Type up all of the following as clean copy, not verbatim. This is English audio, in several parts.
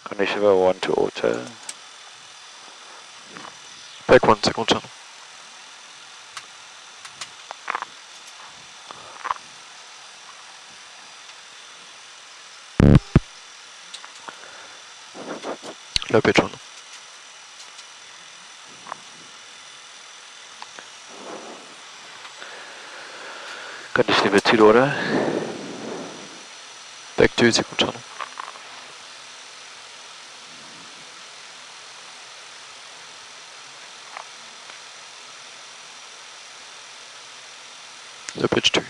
Condition level 1 to auto. Back 1, second channel. Low pitch 1. Condition level 2 to auto. Back 2, second channel. Low pitch 2.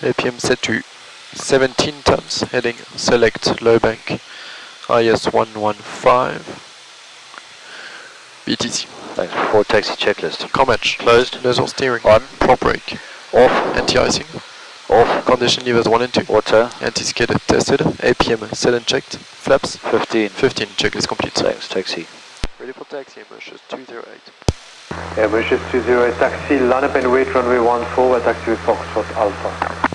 APM set to 17 tons, heading select low bank, IS 115, BTC. Thanks. Before taxi checklist. Comatch, Closed. nozzle steering, On. prop brake, Off. anti-icing, Off. condition levers 1 and 2, Auto. anti-skid tested, APM set and checked, flaps 15. 15, checklist complete. Thanks. Taxi. Ready for taxi, Mauritius 208. Yeah, Mauritius 208 taxi, line up and wait, runway 14, taxi with Foxtrot Alpha.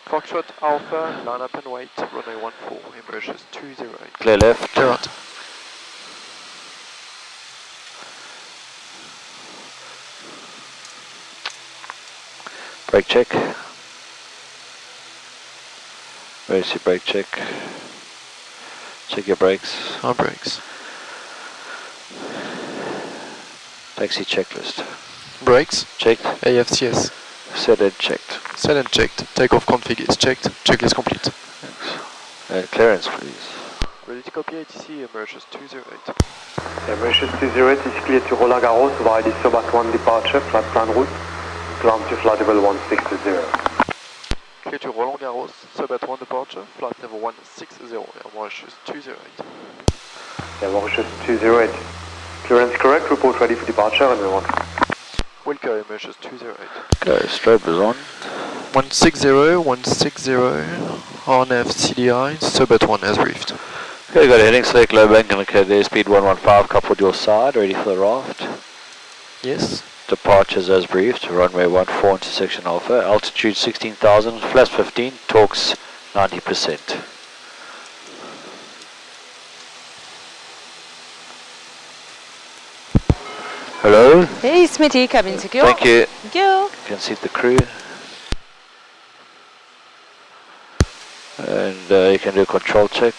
Foxtrot Alpha, line up and wait, runway 14, Mauritius 208. Clear left. Clear out. Brake check. Emergency brake check. Check your brakes. Our brakes. Taxi checklist. Brakes, Checked. AFCS, Set and checked. set and checked, takeoff config is checked, checklist complete. Thanks. Clearance, please. Ready to copy ATC, Mauritius 208. Yeah, Mauritius 208 is clear to Roland Garros via the Sobat 1 departure, flight plan route, climb to flight level 160. Clear to Roland Garros, Sobat 1 departure, flight level 160, Mauritius 208. Yeah, Mauritius 208. Clearance correct, report ready for departure, runway 1. Wilco, Mauritius 208. Go. Strobe is on. 160, RNF CDI, Sobat 1 as briefed. Okay, got a heading select low bank and okay, there's speed 115, coupled your side, ready for the raft. Yes. Departures as briefed, runway 14 into section alpha, altitude 16,000, flaps 15, torques 90%. Hello? Hey, Smitty, cabin secure. Thank you. Thank you. You can seat the crew. And you can do a control check.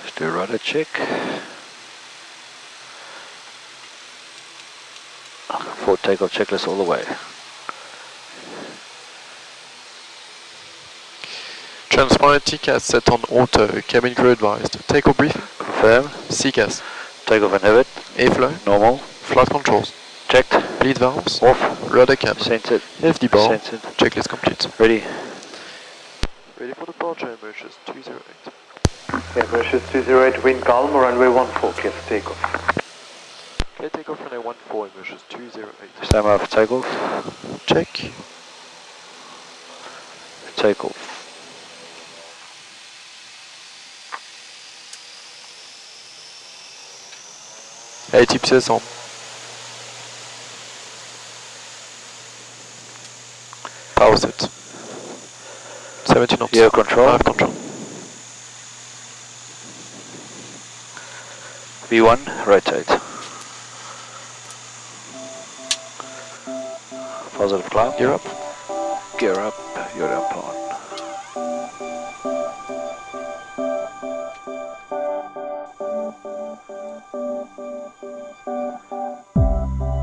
Let's do a rudder check. Full takeoff checklist all the way. Transponder TCAS set on auto, cabin crew advised. Takeoff briefing, Confirm. CCAS, Takeoff inhibit. A-flow, Normal. flight controls, Checked. bleed valves, Off. rudder cam, Centered. FD bar, Centered. checklist complete. Ready. Ready for departure, Mauritius 208. Yeah, Mauritius 208, wind calm, runway 14, clear for takeoff. Clear takeoff runway 14, Mauritius 208. Stand by for takeoff. Check. Takeoff. ATPS on. Power set. 70 knots. Gear control. 5 control. V1, rotate. Positive climb. Gear up. Gear up, you're up on.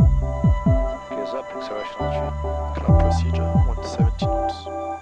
Gears up, acceleration altitude. Climb procedure 170 knots.